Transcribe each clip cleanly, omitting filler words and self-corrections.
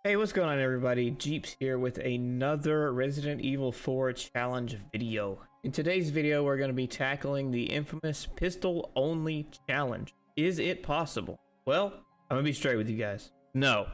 Hey, what's going on everybody? Jeeps here with another Resident Evil 4 challenge video. In today's video, we're going to be tackling the infamous pistol only challenge. Is it possible? Well, I'm going to be straight with you guys. No,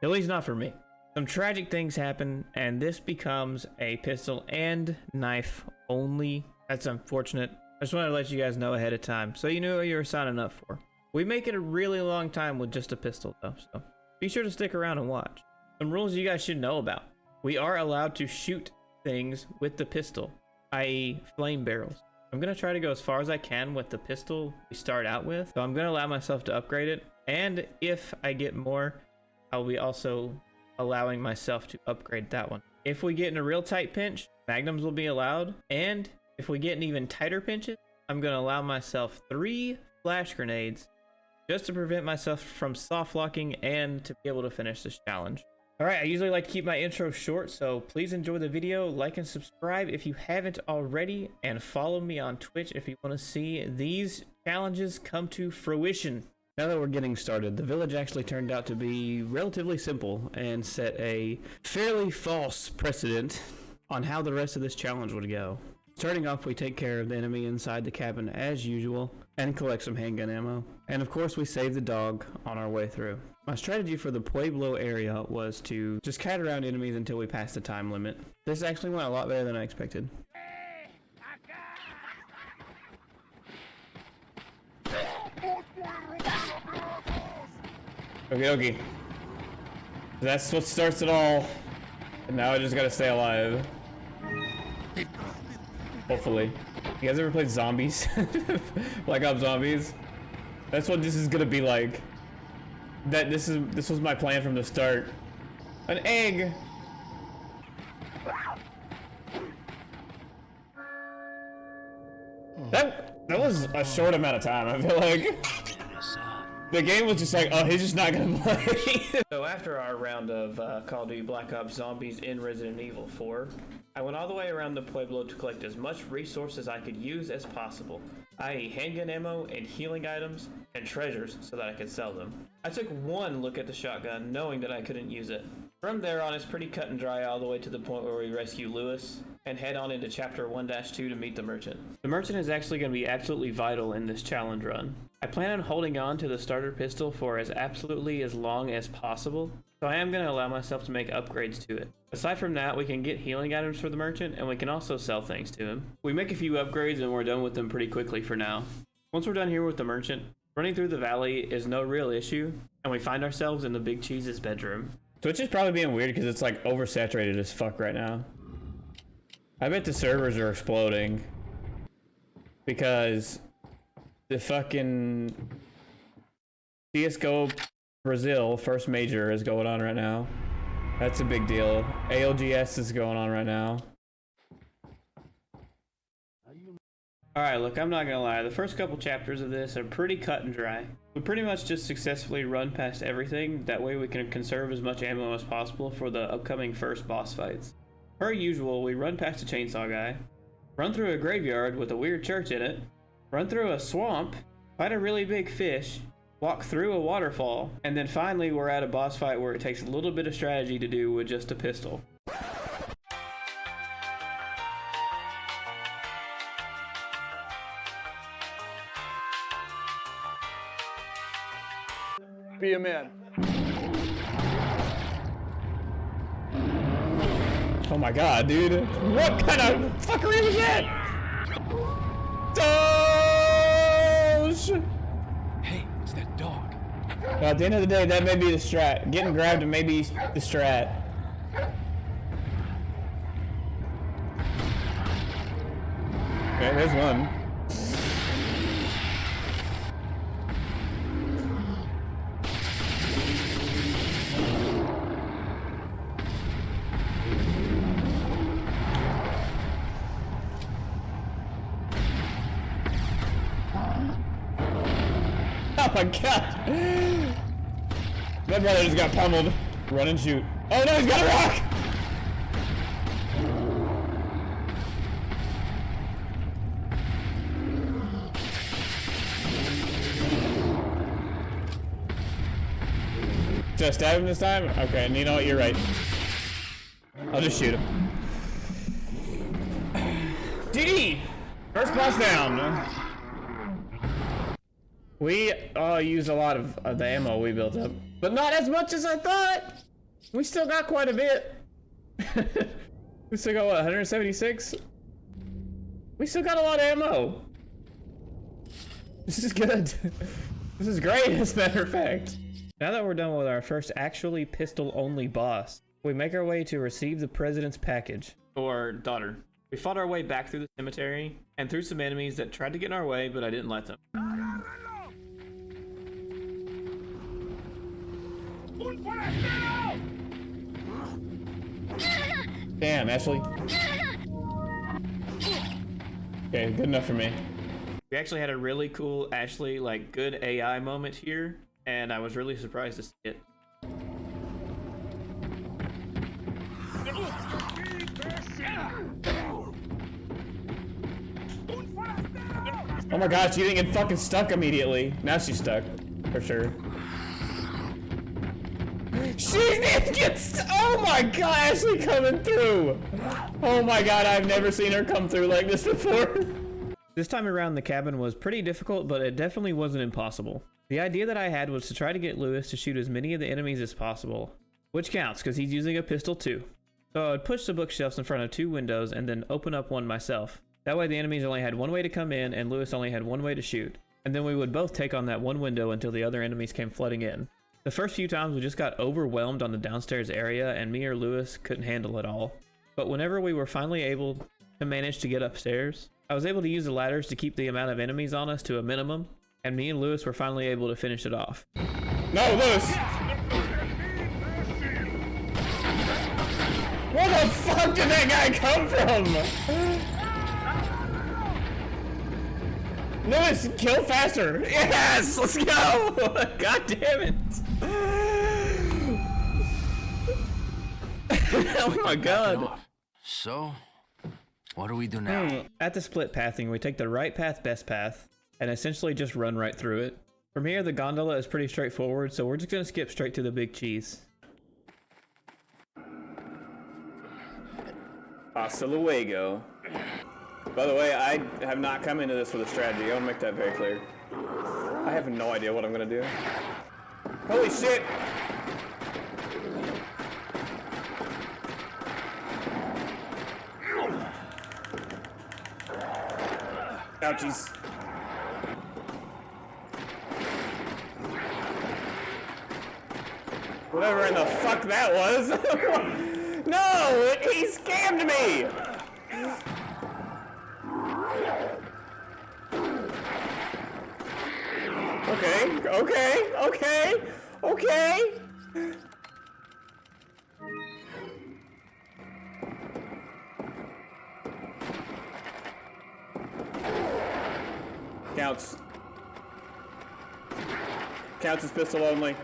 at least not for me. Some tragic things happen and this becomes a pistol and knife only. That's unfortunate. I just wanted to let you guys know ahead of time so you knew what you were signing up for. We make it a really long time with just a pistol though, so be sure to stick around and watch. Some rules you guys should know about. We are allowed to shoot things with the pistol, i.e. flame barrels. I'm going to try to go as far as I can with the pistol we start out with, so I'm going to allow myself to upgrade it, and if I get more, I'll be also allowing myself to upgrade that one. If we get in a real tight pinch, magnums will be allowed, and if we get in even tighter pinches, I'm going to allow myself 3 flash grenades just to prevent myself from soft locking and to be able to finish this challenge. Alright, I usually like to keep my intro short, so please enjoy the video, like and subscribe if you haven't already, and follow me on Twitch if you want to see these challenges come to fruition. Now that we're getting started, the village actually turned out to be relatively simple and set a fairly false precedent on how the rest of this challenge would go. Starting off, we take care of the enemy inside the cabin as usual and collect some handgun ammo. And of course, we save the dog on our way through. My strategy for the Pueblo area was to just kite around enemies until we passed the time limit. This actually went a lot better than I expected. Okay. That's what starts it all. And now I just gotta stay alive. Hopefully. You guys ever played Zombies? Black Ops Zombies? That's what this is gonna be like. This was my plan from the start. An egg! That was a short amount of time, I feel like. The game was just like, oh, he's just not gonna play. So after our round of Call of Duty Black Ops Zombies in Resident Evil 4, I went all the way around the Pueblo to collect as much resources I could use as possible, i.e. handgun ammo and healing items and treasures so that I could sell them. I took one look at the shotgun knowing that I couldn't use it. From there on, it's pretty cut and dry all the way to the point where we rescue Lewis and head on into chapter 1-2 to meet the merchant. The merchant is actually going to be absolutely vital in this challenge run. I plan on holding on to the starter pistol for absolutely as long as possible, so I am going to allow myself to make upgrades to it. Aside from that, we can get healing items for the merchant, and we can also sell things to him. We make a few upgrades and we're done with them pretty quickly for now. Once we're done here with the merchant, running through the valley is no real issue, and we find ourselves in the Big Cheese's bedroom. Twitch is probably being weird because it's like oversaturated as fuck right now. I bet the servers are exploding because the fucking CSGO Brazil first major is going on right now. That's a big deal. ALGS is going on right now. Alright, look, I'm not gonna lie. The first couple chapters of this are pretty cut and dry. We pretty much just successfully run past everything. That way we can conserve as much ammo as possible for the upcoming first boss fights. Per usual, we run past a chainsaw guy, run through a graveyard with a weird church in it, run through a swamp, fight a really big fish, walk through a waterfall, and then finally we're at a boss fight where it takes a little bit of strategy to do with just a pistol. Be a man. Oh my god, dude. What kind of fuckery was that? Doge! Hey, it's that dog. Well, at the end of the day, that may be the strat. Getting grabbed may be the strat. Okay, there's one. Oh my god! My brother just got pummeled. Run and shoot. Oh no, he's got a rock! Should I stab him this time? Okay, and you know what? You're right. I'll just shoot him. DD! First boss down. We used a lot of the ammo we built up. But not as much as I thought! We still got quite a bit. We still got what, 176? We still got a lot of ammo. This is good. This is great, as a matter of fact. Now that we're done with our first actually pistol-only boss, we make our way to receive the president's package. Or daughter. We fought our way back through the cemetery, and through some enemies that tried to get in our way, but I didn't let them. Damn, Ashley. Okay, good enough for me. We actually had a really cool, Ashley, like, good AI moment here, and I was really surprised to see it. Oh my gosh, you didn't get fucking stuck immediately. Now she's stuck, for sure. She didn't get oh my god, Ashley coming through! Oh my god, I've never seen her come through like this before. This time around, the cabin was pretty difficult, but it definitely wasn't impossible. The idea that I had was to try to get Lewis to shoot as many of the enemies as possible, which counts because he's using a pistol too. So I would push the bookshelves in front of 2 windows and then open up one myself. That way the enemies only had one way to come in and Lewis only had one way to shoot. And then we would both take on that one window until the other enemies came flooding in. The first few times we just got overwhelmed on the downstairs area and me or Lewis couldn't handle it all. But whenever we were finally able to manage to get upstairs, I was able to use the ladders to keep the amount of enemies on us to a minimum, and me and Lewis were finally able to finish it off. No, Lewis! Where the fuck did that guy come from? Lewis, kill faster! Yes! Let's go! God damn it! Oh my god. So, what do we do now? At the split pathing, we take the right path, best path, and essentially just run right through it. From here, the gondola is pretty straightforward, so we're just gonna skip straight to the big cheese. Hasta luego. By the way, I have not come into this with a strategy. I want to make that very clear. I have no idea what I'm gonna do. Holy shit! Ouchies. Whatever in the fuck that was. No! He scammed me! Okay. Counts. Counts as pistol only.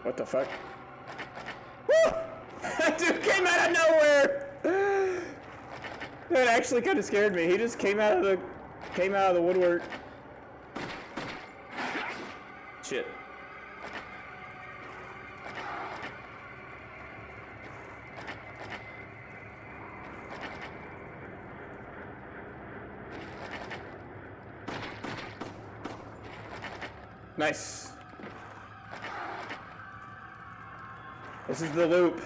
What the fuck? Woo! That dude came out of nowhere! That actually kind of scared me. He just came out of the woodwork. Shit. Nice. This is the loop.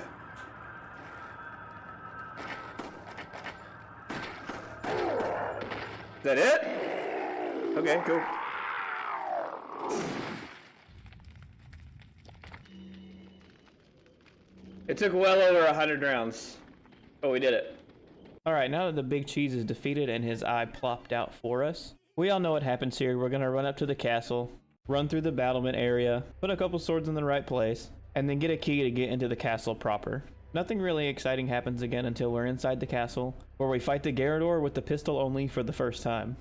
Is that it? Okay, cool. It took well over 100 rounds, but we did it. Alright, now that the big cheese is defeated and his eye plopped out for us, we all know what happens here. We're gonna run up to the castle, run through the battlement area, put a couple swords in the right place, and then get a key to get into the castle proper. Nothing really exciting happens again until we're inside the castle, where we fight the Garrador with the pistol only for the first time.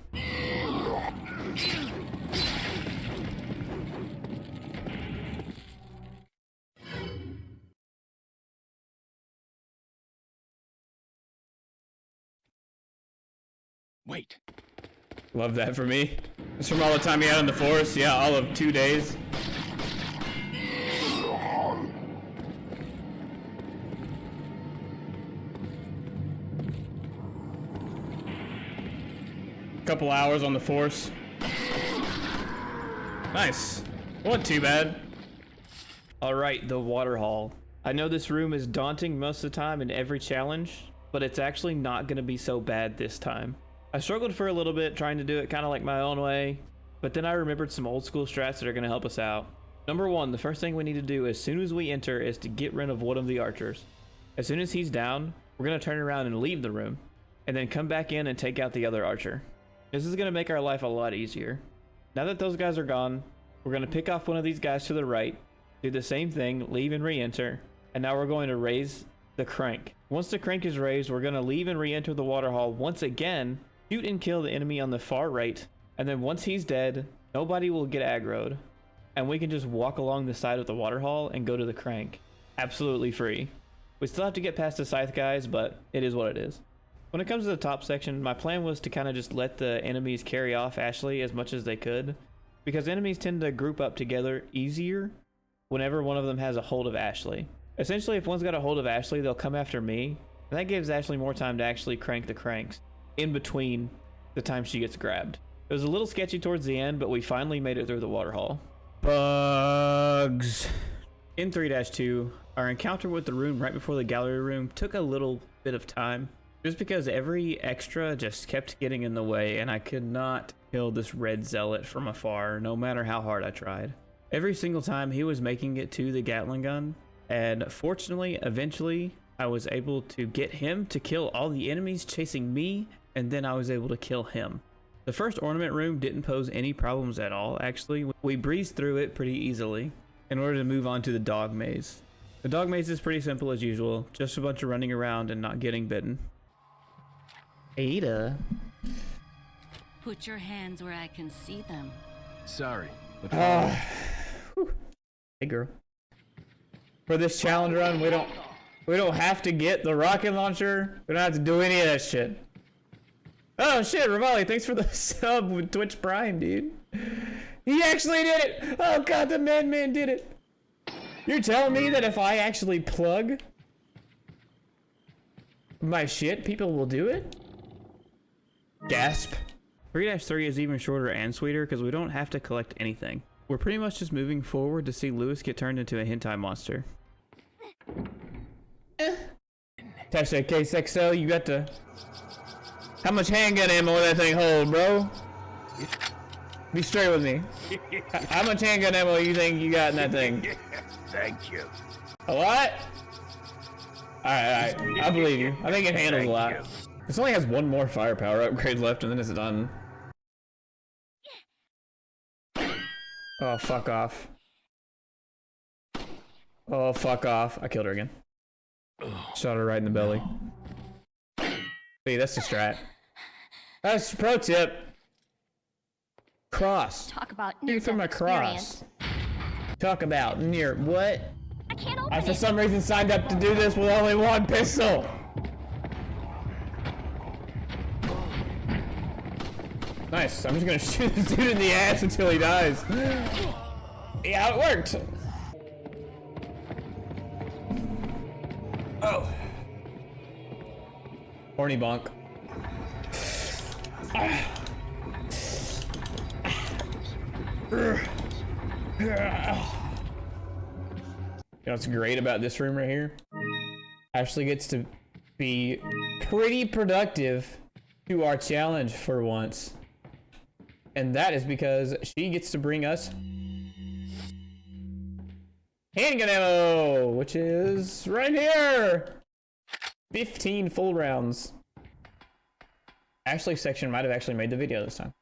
Wait. Love that for me. It's from all the time he had in the forest. Yeah, all of 2 days. couple hours on the force. Nice. Wasn't too bad. All right, the water hall. I know this room is daunting most of the time in every challenge, but it's actually not going to be so bad this time. I struggled for a little bit trying to do it kind of like my own way, but then I remembered some old school strats that are going to help us out. Number one, the first thing we need to do as soon as we enter is to get rid of one of the archers. As soon as he's down, we're going to turn around and leave the room, and then come back in and take out the other archer. This is going to make our life a lot easier. Now that those guys are gone, we're going to pick off one of these guys to the right, do the same thing, leave and re-enter, and now we're going to raise the crank. Once the crank is raised, we're going to leave and re-enter the water hall once again, shoot and kill the enemy on the far right, and then once he's dead, nobody will get aggroed, and we can just walk along the side of the water hall and go to the crank. Absolutely free. We still have to get past the scythe guys, but it is what it is. When it comes to the top section, my plan was to kind of just let the enemies carry off Ashley as much as they could, because enemies tend to group up together easier whenever one of them has a hold of Ashley. Essentially, if one's got a hold of Ashley, they'll come after me, and that gives Ashley more time to actually crank the cranks in between the time she gets grabbed. It was a little sketchy towards the end, but we finally made it through the water hall. Bugs. In 3-2, our encounter with the room right before the gallery room took a little bit of time, just because every extra just kept getting in the way, and I could not kill this red zealot from afar, no matter how hard I tried. Every single time he was making it to the Gatling gun, and fortunately, eventually, I was able to get him to kill all the enemies chasing me, and then I was able to kill him. The first ornament room didn't pose any problems at all, actually. We breezed through it pretty easily in order to move on to the dog maze. The dog maze is pretty simple as usual, just a bunch of running around and not getting bitten. Ada. Put your hands where I can see them. Sorry, but Hey girl. For this challenge run, we don't have to get the rocket launcher. We don't have to do any of that shit. Oh shit, Rivali, thanks for the sub with Twitch Prime, dude. He actually did it! Oh god, the madman did it! You're telling me that if I actually plug my shit, people will do it? Gasp. 3-3 is even shorter and sweeter because we don't have to collect anything. We're pretty much just moving forward to see Lewis get turned into a hentai monster. Touch that KSXL, you got to... How much handgun ammo will that thing hold, bro? Be straight with me. How much handgun ammo you think you got in that thing? Thank you. A lot? Alright, I believe you. I think it handles a lot. This only has one more firepower upgrade left and then it's done. Oh, fuck off. Oh, fuck off. I killed her again. Shot her right in the belly. See, that's the strat. That's pro tip. Cross. Talk about You from my cross. Talk about near what? I can't open I for it. some reason signed up to do this with only one pistol. Nice. I'm just gonna shoot this dude in the ass until he dies. Yeah, it worked. Oh. Horny bonk. You know what's great about this room right here? Ashley gets to be pretty productive to our challenge for once. And that is because she gets to bring us handgun ammo, which is right here. 15 full rounds. Ashley's section might have actually made the video this time.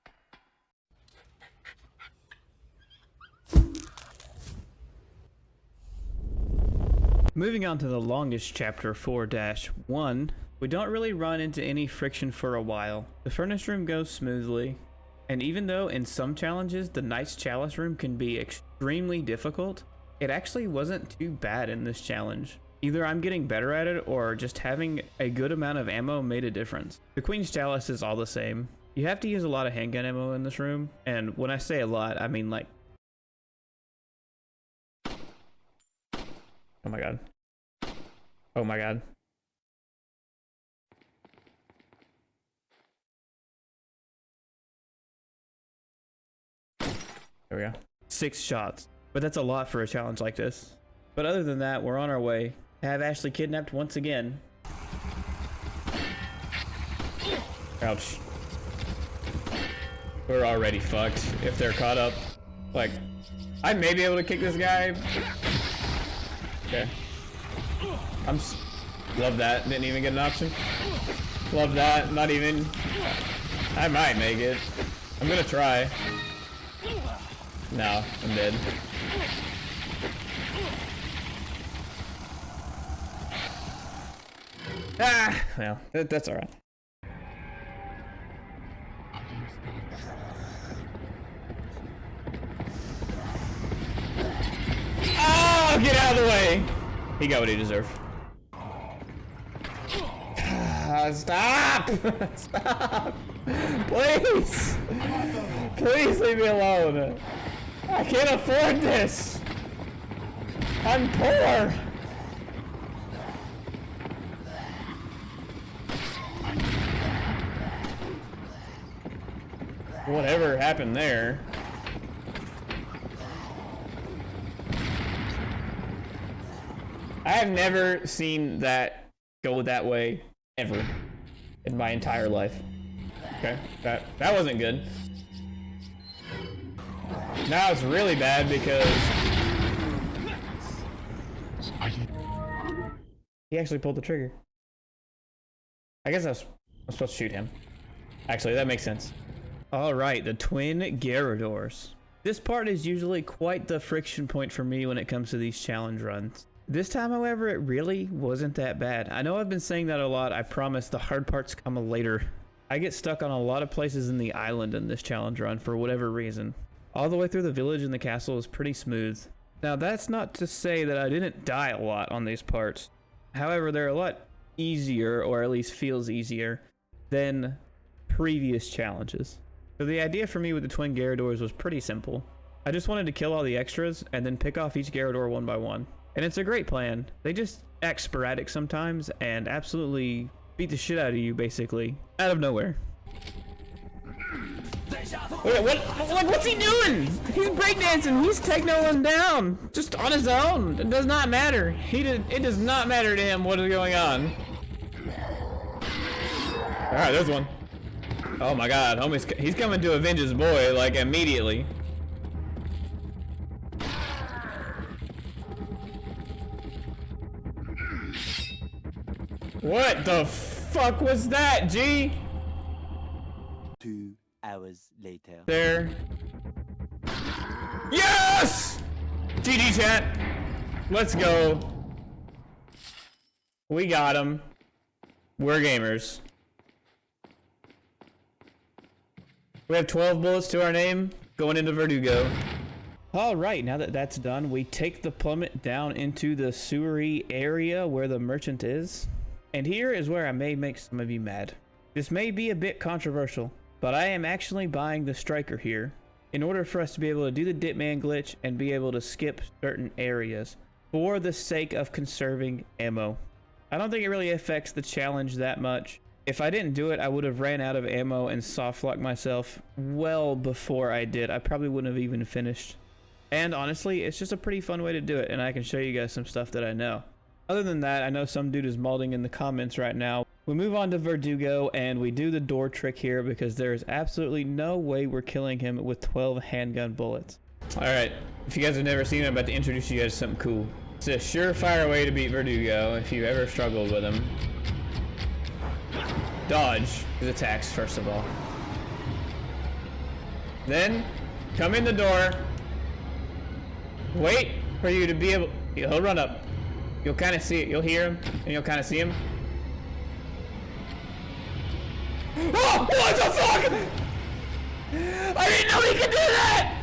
Moving on to the longest chapter 4-1, we don't really run into any friction for a while. The furnace room goes smoothly, and even though in some challenges the Knight's Chalice room can be extremely difficult, it actually wasn't too bad in this challenge. Either I'm getting better at it or just having a good amount of ammo made a difference. The Queen's Chalice is all the same. You have to use a lot of handgun ammo in this room, and when I say a lot, I mean like... Oh my god. Oh my god. we go. 6 shots. But that's a lot for a challenge like this. But other than that, we're on our way to have Ashley kidnapped once again. Ouch. We're already fucked if they're caught up. Like, I may be able to kick this guy. Okay. Love that. Didn't even get an option. Love that. Not even. I might make it. I'm gonna try. No, I'm dead. Ah, well, that's alright. Oh, get out of the way! He got what he deserved. Stop! Stop! Please! Please leave me alone. I can't afford this! I'm poor! Whatever happened there. I have never seen that go that way ever in my entire life. Okay, that wasn't good. Now it's really bad because he actually pulled the trigger. I guess I'm supposed to shoot him. Actually, that makes sense. All right, the twin Garradors. This part is usually quite the friction point for me when it comes to these challenge runs. This time, however, it really wasn't that bad. I know I've been saying that a lot. I promise the hard parts come later. I get stuck on a lot of places in the island in this challenge run for whatever reason. All the way through the village and the castle is pretty smooth. Now, that's not to say that I didn't die a lot on these parts. However, they're a lot easier, or at least feels easier, than previous challenges. So the idea for me with the twin Garradors was pretty simple. I just wanted to kill all the extras and then pick off each Garrador one by one. And it's a great plan. They just act sporadic sometimes and absolutely beat the shit out of you, basically, out of nowhere. Wait, what's he doing? He's breakdancing. He's technoing down just on his own. It does not matter. It does not matter to him what is going on. All right, there's one. Oh my God, he's coming to avenge his boy like immediately. What the fuck was that, G? 2 hours later. There. Yes! GG chat. Let's go. We got him. We're gamers. We have 12 bullets to our name going into Verdugo. All right, now that that's done, we take the plummet down into the sewery area where the merchant is. And here is where I may make some of you mad. This may be a bit controversial, but I am actually buying the striker here in order for us to be able to do the Dipman glitch and be able to skip certain areas for the sake of conserving ammo. I don't think it really affects the challenge that much. If I didn't do it, I would have ran out of ammo and soft locked myself well before I did. I probably wouldn't have even finished. And honestly, it's just a pretty fun way to do it, and I can show you guys some stuff that I know. Other than that, I know some dude is molding in the comments right now. We move on to Verdugo, and we do the door trick here because there is absolutely no way we're killing him with 12 handgun bullets. All right, if you guys have never seen it, I'm about to introduce you guys to something cool. It's a surefire way to beat Verdugo if you've ever struggled with him. Dodge his attacks, first of all. Then, come in the door. Wait for you to be able... He'll run up. You'll kind of see it. You'll hear him, and you'll kind of see him. Oh! What the fuck? I didn't know he could do that!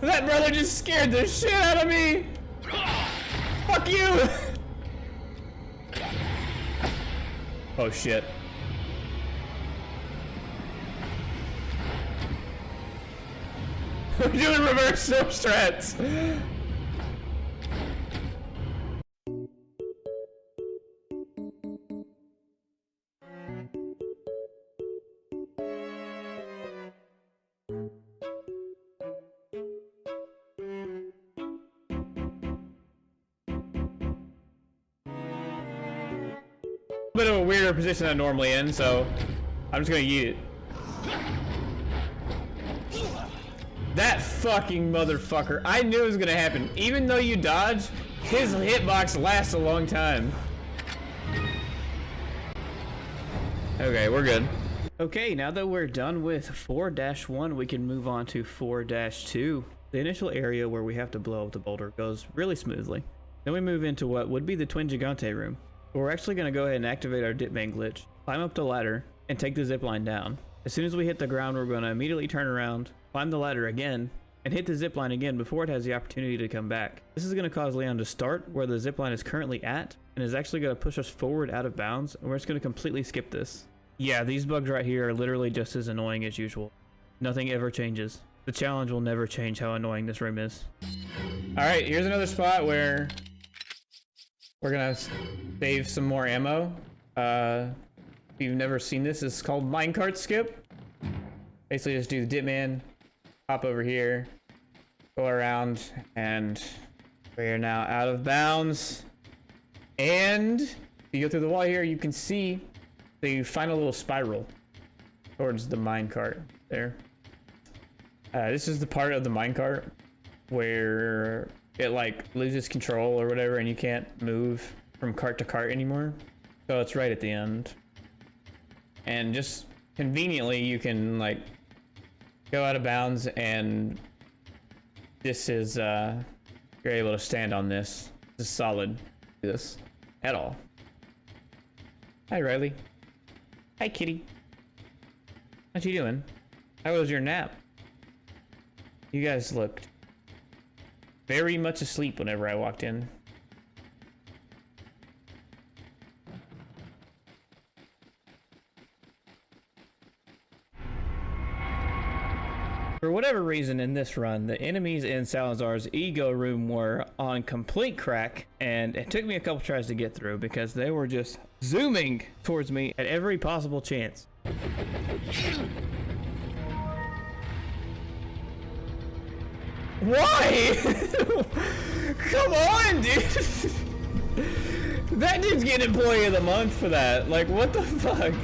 That brother just scared the shit out of me! Fuck you! Oh shit. We're doing reverse storm strats! bit of a weirder position than I'm normally in, so I'm just gonna yeet it. That fucking motherfucker. I knew it was gonna happen. Even though you dodge, his hitbox lasts a long time. Okay, we're good. Okay, now that we're done with 4-1, we can move on to 4-2. The initial area where we have to blow up the boulder goes really smoothly. Then we move into what would be the Twin Gigante room. We're actually going to go ahead and activate our Dipman glitch, climb up the ladder, and take the zipline down. As soon as we hit the ground, we're going to immediately turn around, climb the ladder again, and hit the zipline again before it has the opportunity to come back. This is going to cause Leon to start where the zipline is currently at, and is actually going to push us forward out of bounds, and we're just going to completely skip this. Yeah, these bugs right here are literally just as annoying as usual. Nothing ever changes. The challenge will never change how annoying this room is. Alright, here's another spot where we're gonna save some more ammo. If you've never seen this, it's called minecart skip. Basically just do the Dipman, hop over here, go around, and we are now out of bounds. And if you go through the wall here, you can see the final little spiral towards the minecart there. This is the part of the minecart where it like loses control or whatever and you can't move from cart to cart anymore. So it's right at the end. And just conveniently you can like go out of bounds, and this is you're able to stand on this. This is solid. This at all. Hi Riley. Hi kitty. What you doing? How was your nap? You guys looked very much asleep whenever I walked in. For whatever reason in this run, the enemies in Salazar's ego room were on complete crack, and it took me a couple tries to get through because they were just zooming towards me at every possible chance. Why? Come on, dude. That dude's getting employee of the month for that. Like, what the fuck?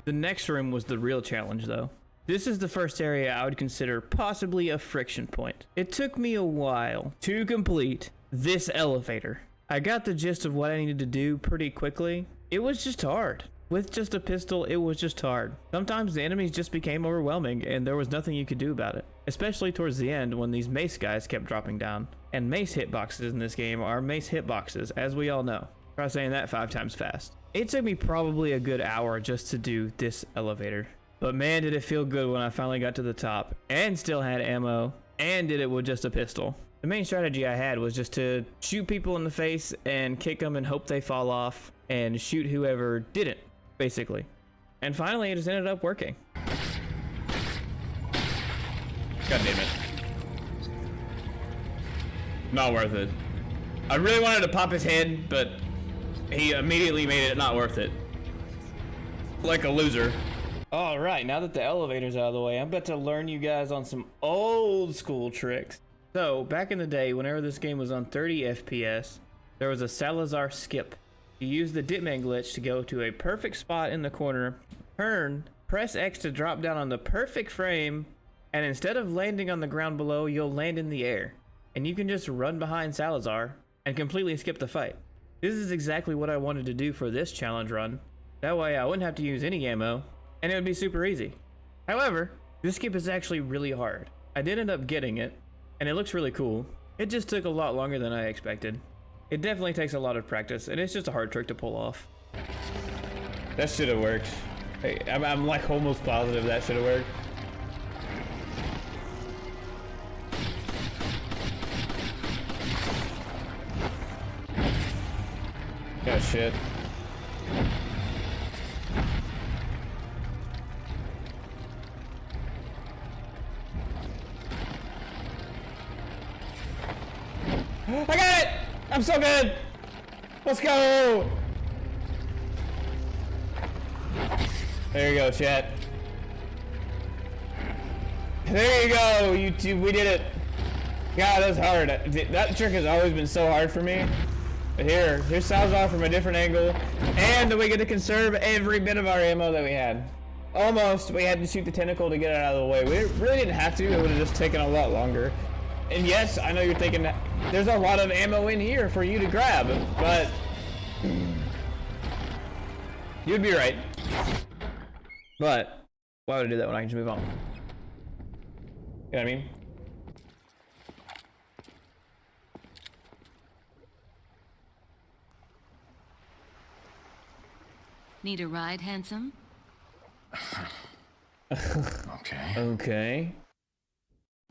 The next room was the real challenge, though. This is the first area I would consider possibly a friction point. It took me a while to complete this elevator. I got the gist of what I needed to do pretty quickly. It was just hard. With just a pistol, it was just hard. Sometimes the enemies just became overwhelming and there was nothing you could do about it. Especially towards the end when these mace guys kept dropping down. And mace hitboxes in this game are mace hitboxes, as we all know. Try saying that 5 times fast. It took me probably a good hour just to do this elevator. But man, did it feel good when I finally got to the top and still had ammo and did it with just a pistol. The main strategy I had was just to shoot people in the face and kick them and hope they fall off and shoot whoever didn't, basically. And finally, it just ended up working. God damn it. Not worth it. I really wanted to pop his head, but he immediately made it not worth it. Like a loser. All right, now that the elevator's out of the way, I'm about to learn you guys on some old school tricks. So, back in the day, whenever this game was on 30 FPS, there was a Salazar skip. You use the Dipman glitch to go to a perfect spot in the corner, turn, press X to drop down on the perfect frame, and instead of landing on the ground below, you'll land in the air. And you can just run behind Salazar and completely skip the fight. This is exactly what I wanted to do for this challenge run. That way I wouldn't have to use any ammo, and it would be super easy. However, this skip is actually really hard. I did end up getting it, and it looks really cool. It just took a lot longer than I expected. It definitely takes a lot of practice, and it's just a hard trick to pull off. That should have worked. Hey, I'm like almost positive that should have worked. Oh shit. I got it! I'm so good! Let's go! There you go, chat. There you go, YouTube. We did it. God, that's hard. That trick has always been so hard for me. Here's Salazar from a different angle, and we get to conserve every bit of our ammo that we had. Almost, we had to shoot the tentacle to get it out of the way. We really didn't have to, it would have just taken a lot longer. And yes, I know you're thinking that there's a lot of ammo in here for you to grab, but you'd be right. But why would I do that when I can just move on? You know what I mean? Need a ride, handsome? Okay. Okay.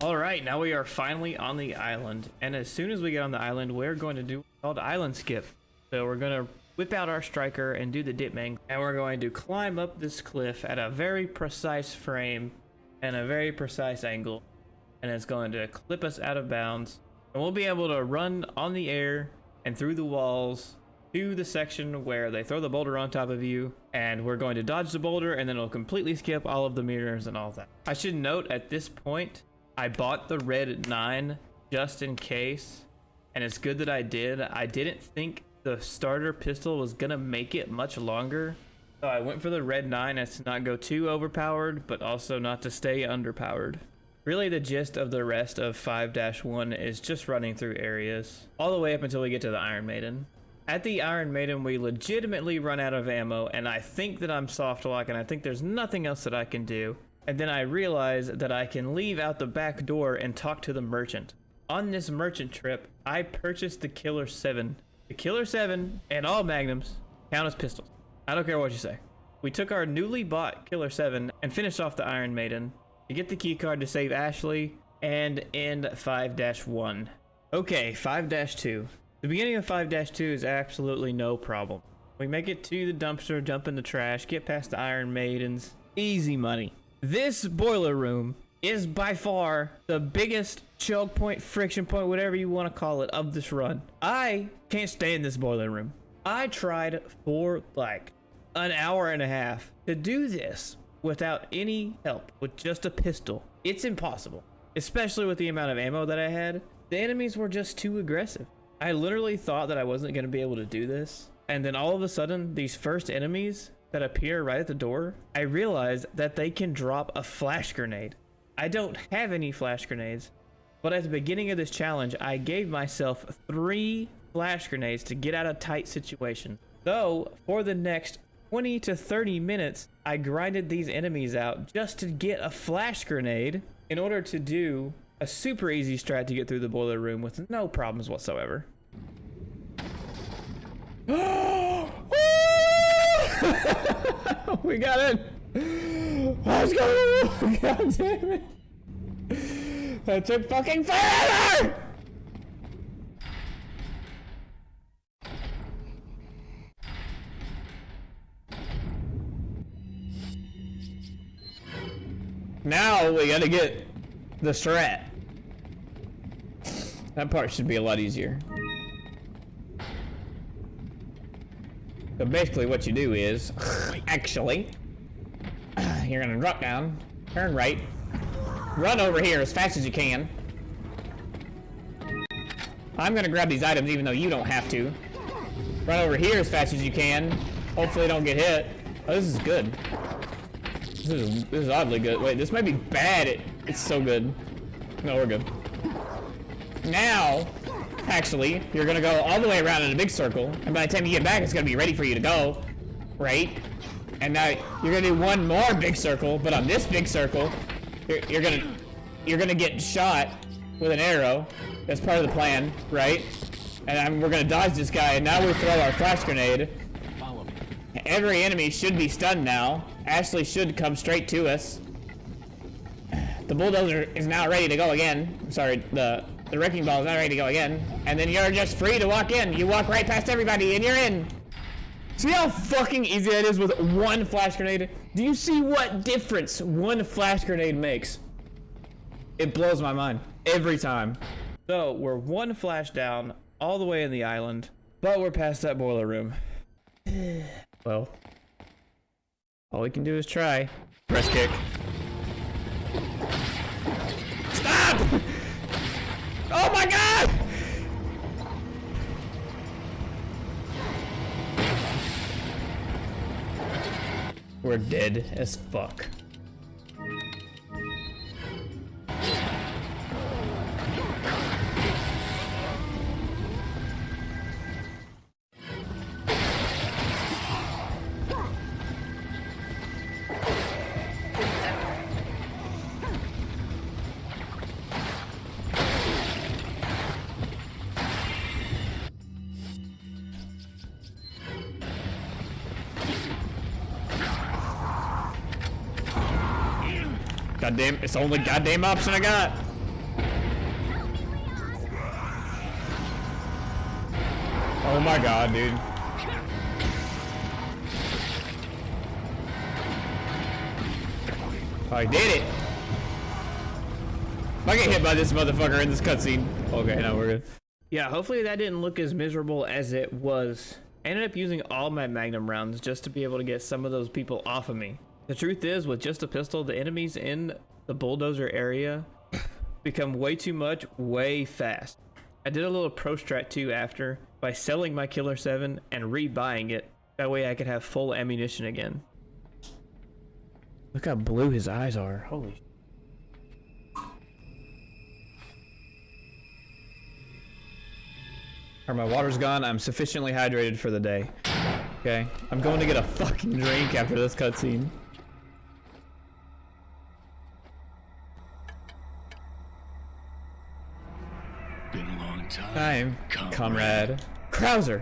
Alright, now we are finally on the island. And as soon as we get on the island, we're going to do what's called island skip. So we're going to whip out our striker and do the dipman. And we're going to climb up this cliff at a very precise frame and a very precise angle. And it's going to clip us out of bounds. And we'll be able to run on the air and through the walls to the section where they throw the boulder on top of you, and we're going to dodge the boulder, and then it'll completely skip all of the mirrors and all that. I should note at this point, I bought the red 9 just in case, and it's good that I did. I didn't think the starter pistol was gonna make it much longer, so I went for the red 9 as to not go too overpowered, but also not to stay underpowered. Really, the gist of the rest of 5-1 is just running through areas, all the way up until we get to the Iron Maiden. At the Iron Maiden, we legitimately run out of ammo, and I think that I'm soft lock, and I think there's nothing else that I can do. And then I realize that I can leave out the back door and talk to the merchant. On this merchant trip, I purchased the Killer 7. The Killer 7 and all magnums count as pistols. I don't care what you say. We took our newly bought Killer 7 and finished off the Iron Maiden to get the keycard to save Ashley and end 5-1. Okay, 5-2. The beginning of 5-2 is absolutely no problem. We make it to the dumpster, jump in the trash, get past the Iron Maidens. Easy money. This boiler room is by far the biggest choke point, friction point, whatever you want to call it, of this run. I can't stay in this boiler room. I tried for like an hour and a half to do this without any help, with just a pistol. It's impossible, especially with the amount of ammo that I had. The enemies were just too aggressive. I literally thought that I wasn't going to be able to do this. And then all of a sudden, these first enemies that appear right at the door, I realized that they can drop a flash grenade. I don't have any flash grenades, but at the beginning of this challenge, I gave myself 3 flash grenades to get out of tight situations. So for the next 20 to 30 minutes, I grinded these enemies out just to get a flash grenade in order to do a super easy strat to get through the boiler room with no problems whatsoever. We got it! Let's go! God damn it! That took fucking forever! Now we gotta get the strat. That part should be a lot easier. So basically what you do is, actually, you're gonna drop down, turn right, run over here as fast as you can. I'm gonna grab these items even though you don't have to. Run over here as fast as you can. Hopefully don't get hit. Oh, this is good. This is oddly good. Wait, this might be bad. It's so good. No, we're good. Now, actually, you're gonna go all the way around in a big circle, and by the time you get back, it's gonna be ready for you to go, right? And now you're gonna do one more big circle, but on this big circle, you're gonna get shot with an arrow. That's part of the plan, right? And we're gonna dodge this guy, and now we throw our flash grenade. Follow me. Every enemy should be stunned now. Ashley should come straight to us. The bulldozer is now ready to go again. I'm sorry, the wrecking ball is now ready to go again. And then you're just free to walk in. You walk right past everybody and you're in. See how fucking easy that is with one flash grenade? Do you see what difference one flash grenade makes? It blows my mind every time. So we're one flash down all the way in the island, but we're past that boiler room. Well, all we can do is try. Press kick. Stop! Oh my god! We're dead as fuck. Goddamn, it's the only goddamn option I got. Oh my god, dude. I did it. If I get hit by this motherfucker in this cutscene. Okay, now we're good. Yeah, hopefully that didn't look as miserable as it was. I ended up using all my magnum rounds just to be able to get some of those people off of me. The truth is, with just a pistol, the enemies in the bulldozer area become way too much, way fast. I did a little pro strat too after by selling my Killer 7 and rebuying it. That way I could have full ammunition again. Look how blue his eyes are. Holy shit. Alright, my water's gone. I'm sufficiently hydrated for the day. Okay, I'm going to get a fucking drink after this cutscene. Been a long time. Comrade. Krauser!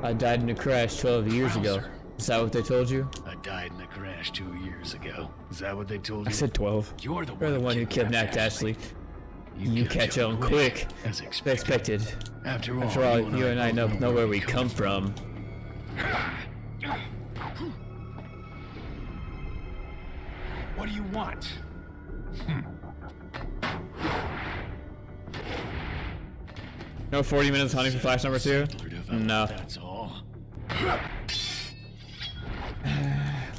I died in a crash 12 years ago. Krauser. Is that what they told you? I died in a crash 2 years ago. Is that what they told you? I said 12. You're the You're the one who kidnapped Ashley. You catch on quick. As Expected. After all, you and I know where we come from. What do you want? No 40 minutes hunting for flash number 2? No. That's all.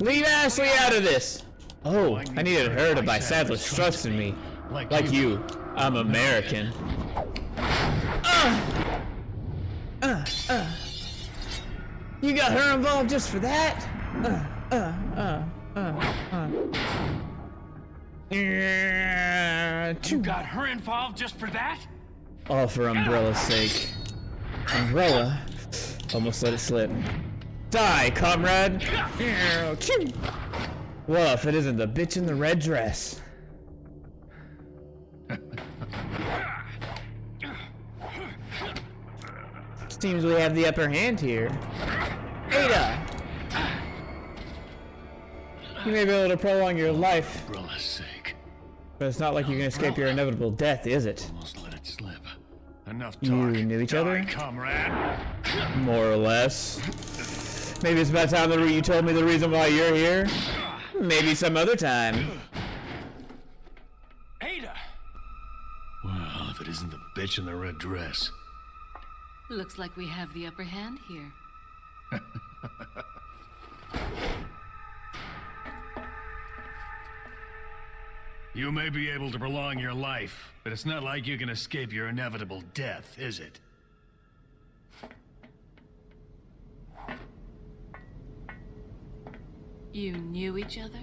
Leave Ashley out of this! Oh, I needed her to buy Sadler's trust in me. Like you, I'm American. You got her involved just for that? You got her involved just for that? All for Umbrella's sake. Umbrella almost let it slip. Die, comrade! Well, if it isn't the bitch in the red dress. Seems we have the upper hand here. Ada! You may be able to prolong your life, Umbrella's sake. but it's not like you can escape your inevitable death, is it? Almost let it slip. Enough talk. You knew each other? Die, comrade. More or less. Maybe it's about time that you told me the reason why you're here. Maybe some other time. Ada! Well, if it isn't the bitch in the red dress. Looks like we have the upper hand here. You may be able to prolong your life, but it's not like you can escape your inevitable death, is it? You knew each other?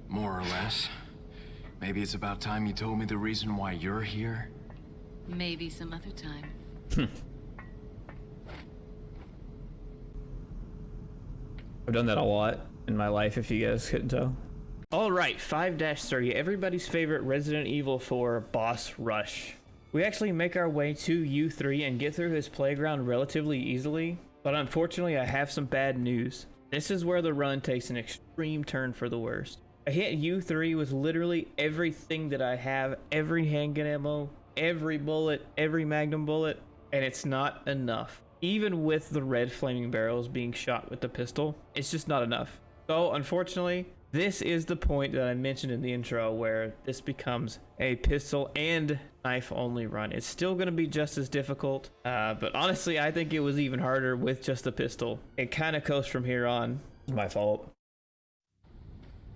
More or less. Maybe it's about time you told me the reason why you're here. Maybe some other time. I've done that a lot in my life, if you guys couldn't tell. Alright, 5-30, everybody's favorite Resident Evil 4 boss rush. We actually make our way to U3 and get through his playground relatively easily, but unfortunately I have some bad news. This is where the run takes an extreme turn for the worst. I hit U3 with literally everything that I have, every handgun ammo, every bullet, every magnum bullet, and it's not enough. Even with the red flaming barrels being shot with the pistol, it's just not enough. So unfortunately, this is the point that I mentioned in the intro where this becomes a pistol and knife only run. It's still going to be just as difficult, but honestly, I think it was even harder with just the pistol. It kind of goes from here on. It's my fault.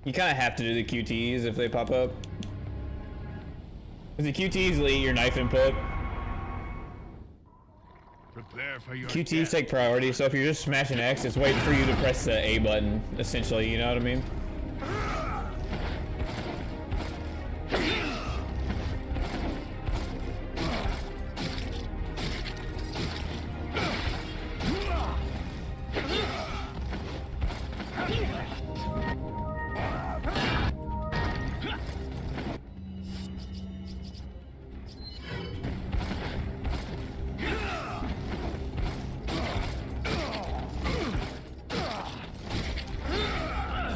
You kind of have to do the QTs if they pop up. Because the QTs lead your knife input. Prepare for your QTs death. take priority, so if you're just smashing X, it's waiting for you to press the A button, essentially, you know what I mean?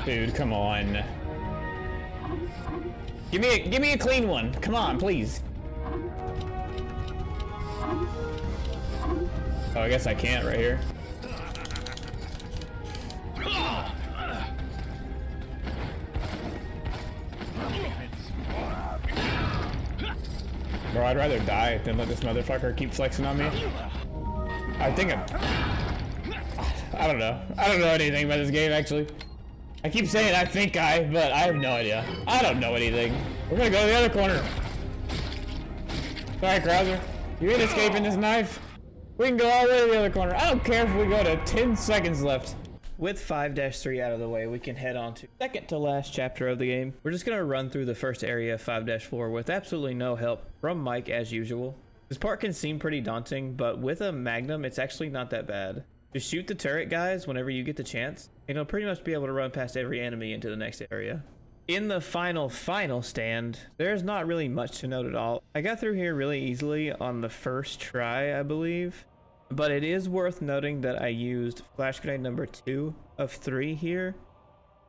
Dude, come on. Give me a clean one. Come on, please. Oh, I guess I can't right here. Bro, I'd rather die than let this motherfucker keep flexing on me. I don't know. I don't know anything about this game, actually. I keep saying I think but I have no idea. I don't know anything. We're gonna go to the other corner. Sorry, Krauser. You ain't escaping this knife. We can go all the way to the other corner. I don't care if we go to 10 seconds left. With 5-3 out of the way, we can head on to second to last chapter of the game. We're just gonna run through the first area of 5-4 with absolutely no help from Mike as usual. This part can seem pretty daunting, but with a Magnum, it's actually not that bad. Just shoot the turret guys whenever you get the chance, and you'll pretty much be able to run past every enemy into the next area. In the final stand, there's not really much to note at all. I got through here really easily on the first try, I believe. But it is worth noting that I used flash grenade number 2 of 3 here.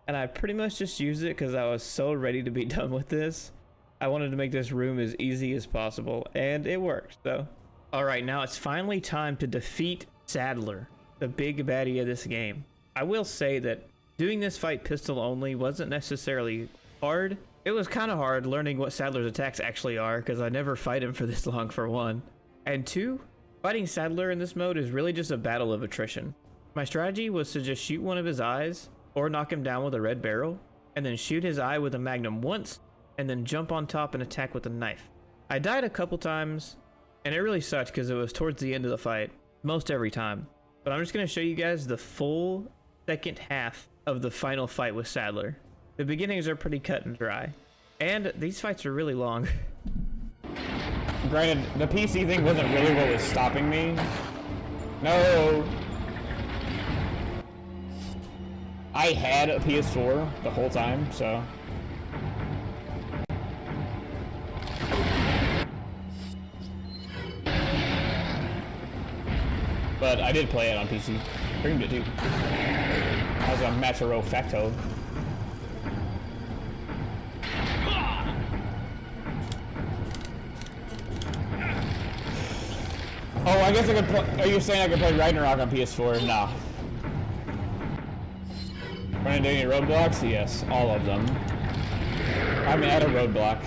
And I pretty much just used it because I was so ready to be done with this. I wanted to make this room as easy as possible, and it worked, so. Alright, now it's finally time to defeat Saddler, the big baddie of this game. I will say that doing this fight pistol only wasn't necessarily hard. It was kind of hard learning what Saddler's attacks actually are, because I never fight him for this long, for one. And two, fighting Saddler in this mode is really just a battle of attrition. My strategy was to just shoot one of his eyes, or knock him down with a red barrel, and then shoot his eye with a Magnum once, and then jump on top and attack with a knife. I died a couple times, and it really sucked because it was towards the end of the fight, most every time. But I'm just going to show you guys the full second half of the final fight with Saddler. The beginnings are pretty cut and dry, and these fights are really long. Granted, the PC thing wasn't really what was stopping me. No! I had a PS4 the whole time, so... But I did play it on PC. Streamed it too. As a macho facto. Oh, I guess I could play. Are you saying I could play Ragnarok on PS4? Nah. Running any roadblocks? Yes, all of them. I'm at a roadblock.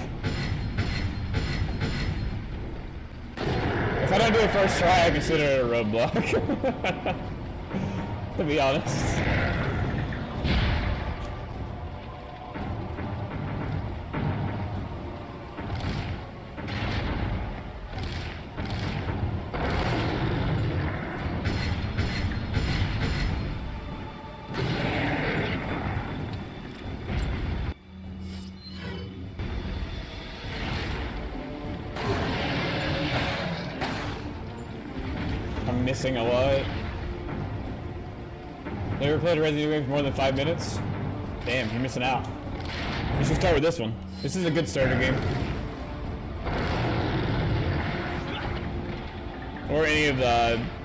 If I don't do it first try, I consider it a roadblock. To be honest. I'm missing a lot. Never played a Resident Evil game for more than 5 minutes? Damn, you're missing out. You should start with this one. This is a good starter game. Or any of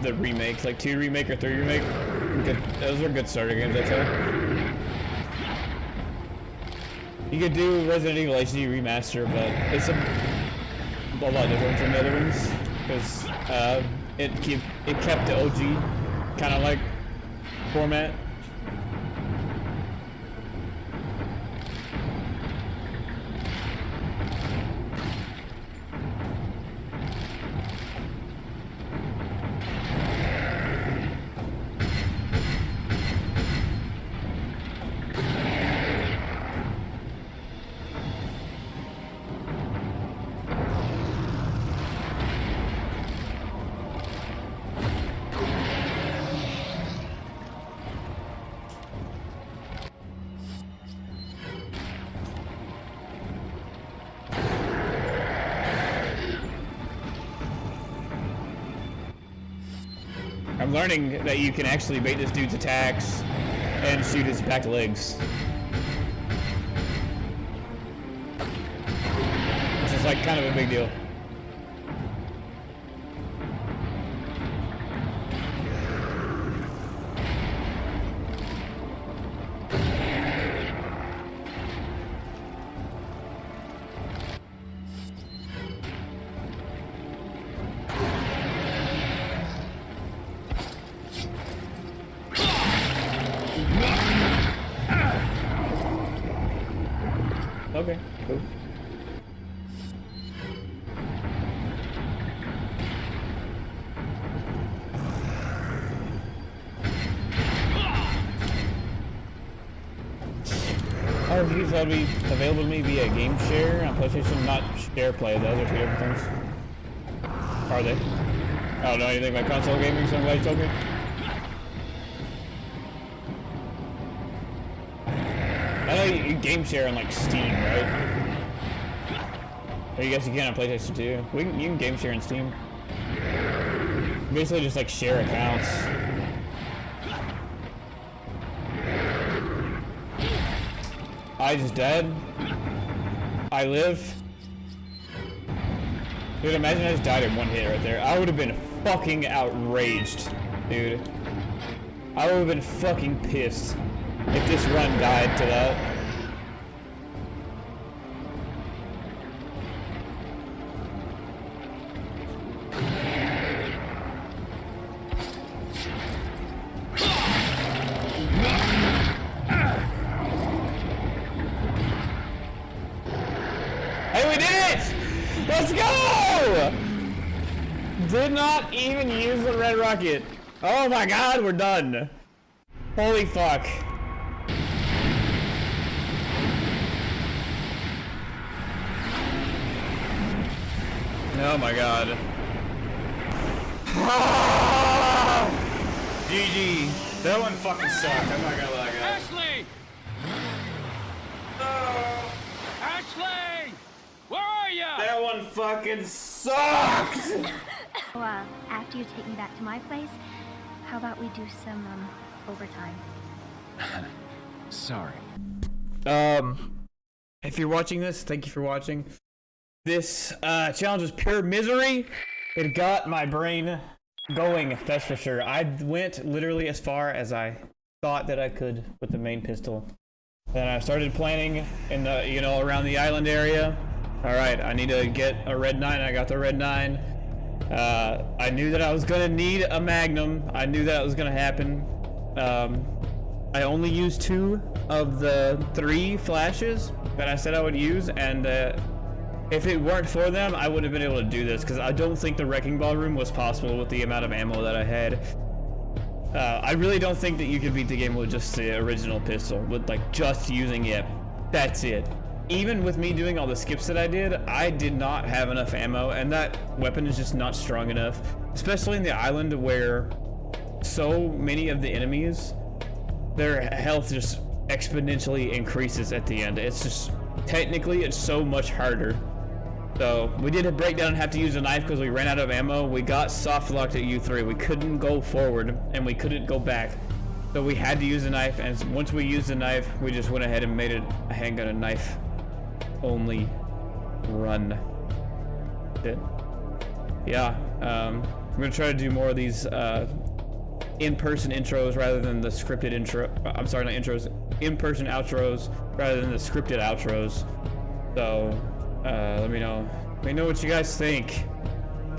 the remakes, like 2 remake or 3 remake. Good, those are good starter games, I'd say. You could do Resident Evil HD Remaster, but it's a lot different from the other ones, because it kept the OG kind of like format. I'm learning that you can actually bait this dude's attacks and shoot his back legs. Which is like kind of a big deal. Okay, cool. All reviews will be available to me via game share on PlayStation, not share play. Those are two different things. Are they? I don't know anything about console gaming, so I'm glad you told me. I know you game share on like Steam, right? Or you guess you can on PlayStation too. You can game share on Steam. Basically just like share accounts. I just died. I live. Dude, imagine I just died in one hit right there. I would have been fucking outraged, dude. I would have been fucking pissed if this run died to that. Hey, we did it! Let's go! Did not even use the red rocket. Oh my god, we're done. Holy fuck. Oh my god. GG. That one fucking sucked, I'm not gonna lie, guys. Ashley! Ashley! Where are ya? That one fucking sucked! Well, after you take me back to my place, how about we do some, overtime? Sorry. If you're watching this, thank you for watching. This, challenge was pure misery. It got my brain going, that's for sure. I went literally as far as I thought that I could with the main pistol. Then I started planning in the, you know, around the island area. Alright, I need to get a red 9, I got the red 9. I knew that I was gonna need a Magnum. I knew that was gonna happen. I only used 2 of the 3 flashes that I said I would use, and if it weren't for them, I would have been able to do this, because I don't think the Wrecking Ball room was possible with the amount of ammo that I had. I really don't think that you could beat the game with just the original pistol, with like just using it. That's it. Even with me doing all the skips that I did not have enough ammo, and that weapon is just not strong enough. Especially in the island where so many of the enemies, their health just exponentially increases at the end. It's just, technically, it's so much harder. So we did a breakdown and have to use a knife because we ran out of ammo. We got soft locked at U3. We couldn't go forward and we couldn't go back. So we had to use a knife, and once we used the knife, we just went ahead and made it a handgun and knife only run. It. Yeah, I'm gonna try to do more of these in-person intros rather than the scripted intro. I'm sorry, not intros. In-person outros rather than the scripted outros. So let me know. Let me know what you guys think.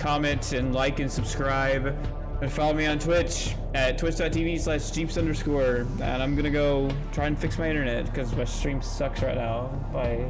Comment and like and subscribe. And follow me on Twitch at twitch.tv/jeeps_. And I'm gonna go try and fix my internet because my stream sucks right now. Bye.